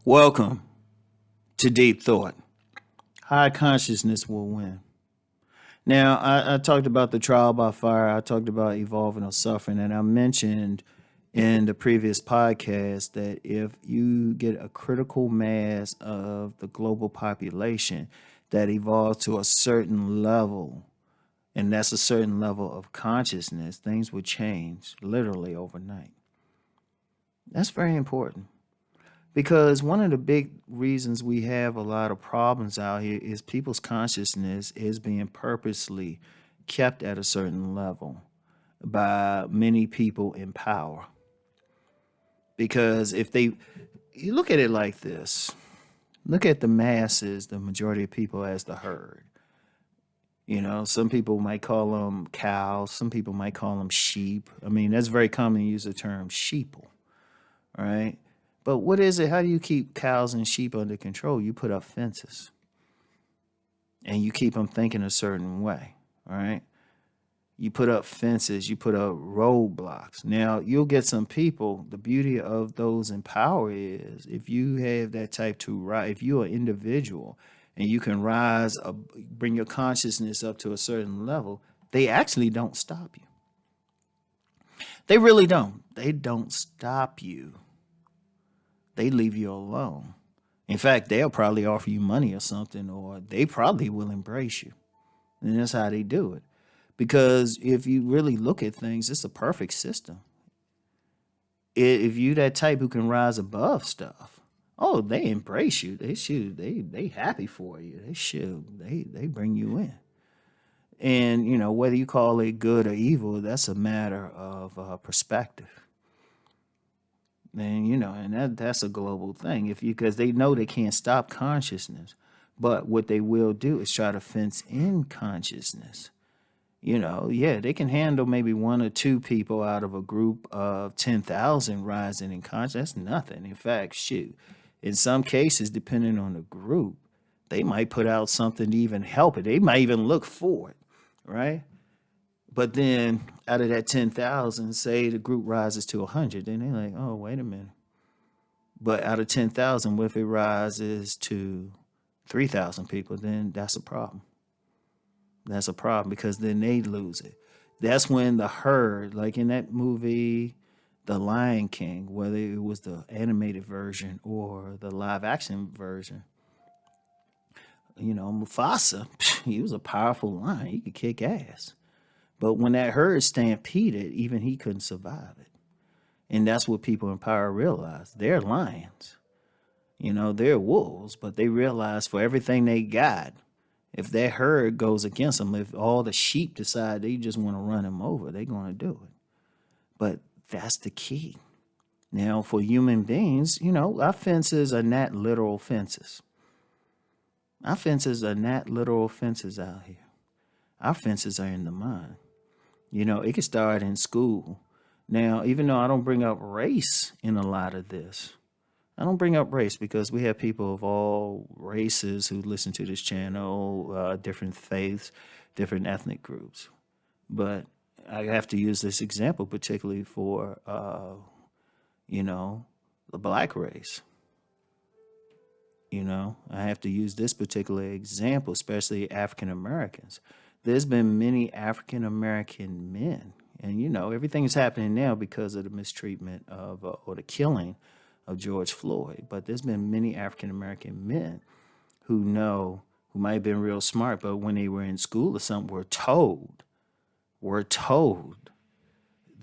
Welcome to Deep Thought. High consciousness will win. Now, I talked about the trial by fire. I talked about evolving or suffering. And I mentioned in the previous podcast that if you get a critical mass of the global population that evolves to a certain level, and that's a certain level of consciousness, things would change literally overnight. That's very important. Because one of the big reasons we have a lot of problems out here is people's consciousness is being purposely kept at a certain level by many people in power. Because you look at it like this, look at the masses, the majority of people as the herd. Some people might call them cows, some people might call them sheep. I mean, that's very common to use the term sheeple, right? But what is it? How do you keep cows and sheep under control? You put up fences and you keep them thinking a certain way, all right? You put up fences, you put up roadblocks. Now, you'll get some people. The beauty of those in power is if you have that type 2 rise, if you're an individual and you can rise up, bring your consciousness up to a certain level, they actually don't stop you. They really don't. They don't stop you. They leave you alone. In fact, they'll probably offer you money or something, or they probably will embrace you. And that's how they do it. Because if you really look at things, it's a perfect system. If you that type who can rise above stuff, oh, they embrace you. They happy for you. They bring you in. And whether you call it good or evil, that's a matter of perspective. And that's a global thing. Because they know they can't stop consciousness, but what they will do is try to fence in consciousness. They can handle maybe one or two people out of a group of 10,000 rising in consciousness. That's nothing. In fact, shoot, in some cases, depending on the group, they might put out something to even help it. They might even look for it, right? But then out of that 10,000, say the group rises to 100, then they're like, oh, wait a minute. But out of 10,000, what if it rises to 3,000 people? Then that's a problem. That's a problem because then they lose it. That's when the herd, like in that movie, The Lion King, whether it was the animated version or the live action version, Mufasa, he was a powerful lion. He could kick ass. But when that herd stampeded, even he couldn't survive it. And that's what people in power realize. They're lions. They're wolves, but they realize for everything they got, if that herd goes against them, if all the sheep decide they just want to run them over, they're going to do it. But that's the key. Now, for human beings, our fences are not literal fences. Our fences are not literal fences out here. Our fences are in the mind. It can start in school. Now, even though I don't bring up race in a lot of this, I don't bring up race because we have people of all races who listen to this channel, different faiths, different ethnic groups. But I have to use this example particularly for, the black race. I have to use this particular example, especially African Americans. There's been many African American men, and everything is happening now because of the mistreatment of or the killing of George Floyd. But there's been many African American men who might have been real smart, but when they were in school or something, were told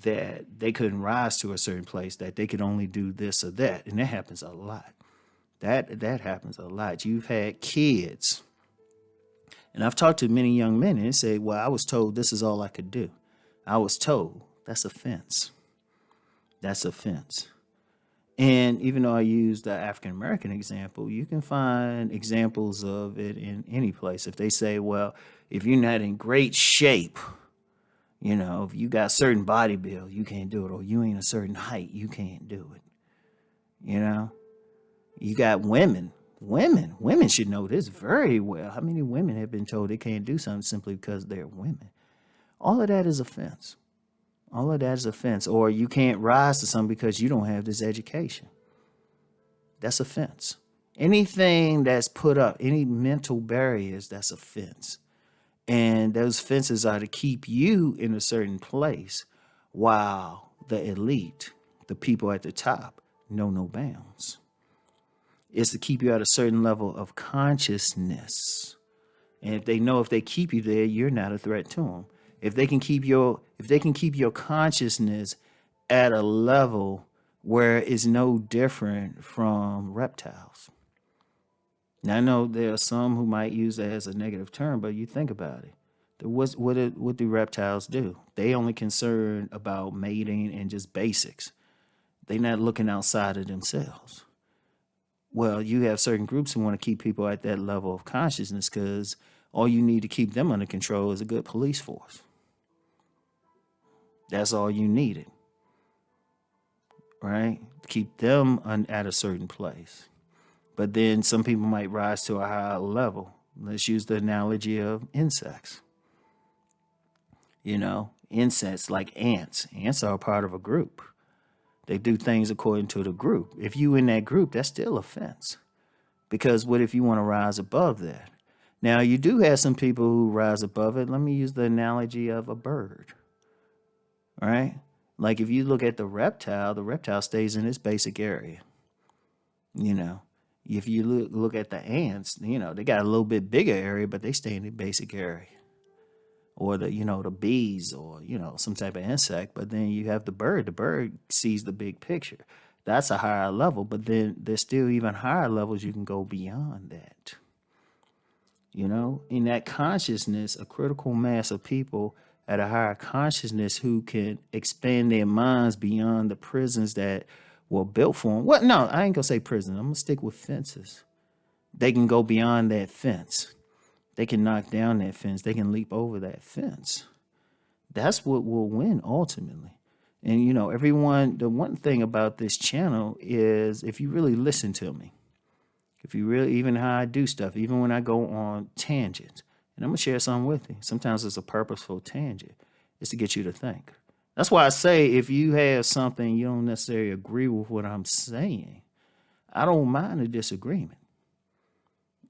that they couldn't rise to a certain place, that they could only do this or that, and that happens a lot. That happens a lot. You've had kids. And I've talked to many young men and they say, well, I was told this is all I could do. I was told. That's offense. That's offense. And even though I use the African American example, you can find examples of it in any place. If they say, well, if you're not in great shape, if you got a certain body build, you can't do it. Or you ain't a certain height, you can't do it. You got women. Women should know this very well. How many women have been told they can't do something simply because they're women? All of that is offense. All of that is offense. Or you can't rise to something because you don't have this education. That's a fence. Anything that's put up, any mental barriers, that's a fence. And those fences are to keep you in a certain place while the elite, the people at the top, know no bounds. It's to keep you at a certain level of consciousness. And if they know if they keep you there, you're not a threat to them. If they can keep your consciousness at a level where it's no different from reptiles. Now I know there are some who might use that as a negative term, but you think about it. What do reptiles do? They only concerned about mating and just basics. They're not looking outside of themselves. Well, you have certain groups who want to keep people at that level of consciousness because all you need to keep them under control is a good police force. That's all you needed, right? Keep them at a certain place. But then some people might rise to a higher level. Let's use the analogy of insects. Insects like ants. Ants are a part of a group. They do things according to the group. If you in that group, that's still a fence. Because what if you want to rise above that? Now, you do have some people who rise above it. Let me use the analogy of a bird, right? Like if you look at the reptile stays in its basic area. If you look at the ants, they got a little bit bigger area, but they stay in the basic area. Or the bees or, some type of insect. But then you have the bird. The bird sees the big picture. That's a higher level. But then there's still even higher levels you can go beyond that. In that consciousness, a critical mass of people at a higher consciousness who can expand their minds beyond the prisons that were built for them. Well, no, I ain't going to say prison. I'm going to stick with fences. They can go beyond that fence. They can knock down that fence. They can leap over that fence. That's what will win ultimately. And, everyone, the one thing about this channel is if you really listen to me, if you really, even how I do stuff, even when I go on tangents, and I'm going to share something with you. Sometimes it's a purposeful tangent. It's to get you to think. That's why I say if you have something you don't necessarily agree with what I'm saying, I don't mind a disagreement.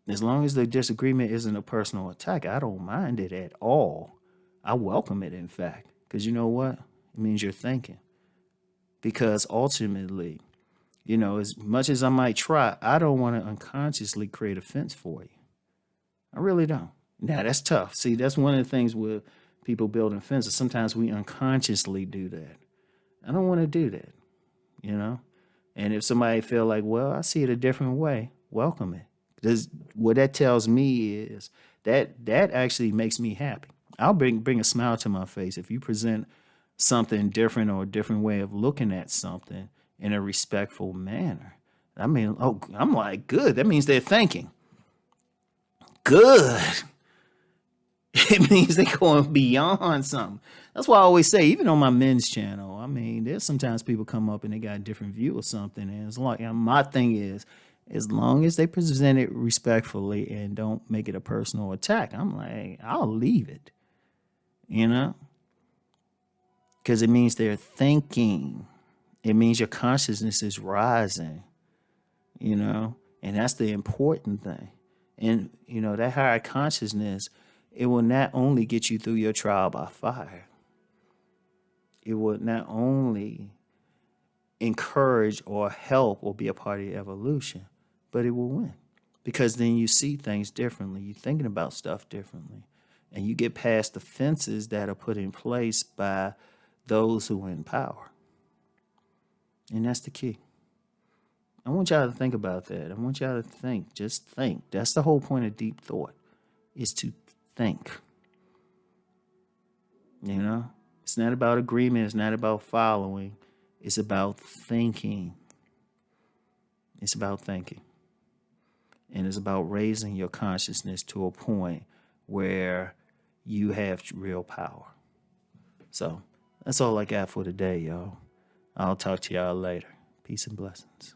As long as the disagreement isn't a personal attack, I don't mind it at all. I welcome it, in fact, because you know what? It means you're thinking. Because ultimately, as much as I might try, I don't want to unconsciously create a fence for you. I really don't. Now, that's tough. See, that's one of the things with people building fences. Sometimes we unconsciously do that. I don't want to do that, And if somebody feel like, well, I see it a different way, welcome it. What that tells me is that actually makes me happy. I'll bring a smile to my face if you present something different or a different way of looking at something in a respectful manner. I mean, I'm like, good. That means they're thinking. Good. It means they're going beyond something. That's why I always say, even on my men's channel, I mean, there's sometimes people come up and they got a different view of something. And it's like, my thing is, as long as they present it respectfully and don't make it a personal attack, I'm like, I'll leave it, because it means they're thinking. It means your consciousness is rising, and that's the important thing. And, that higher consciousness, it will not only get you through your trial by fire, it will not only encourage or help or be a part of your evolution, but it will win, because then you see things differently. You're thinking about stuff differently, and you get past the fences that are put in place by those who are in power. And that's the key. I want y'all to think about that. I want y'all to think. Just think. That's the whole point of deep thought, is to think. It's not about agreement. It's not about following. It's about thinking. It's about thinking. And it's about raising your consciousness to a point where you have real power. So that's all I got for today, y'all. I'll talk to y'all later. Peace and blessings.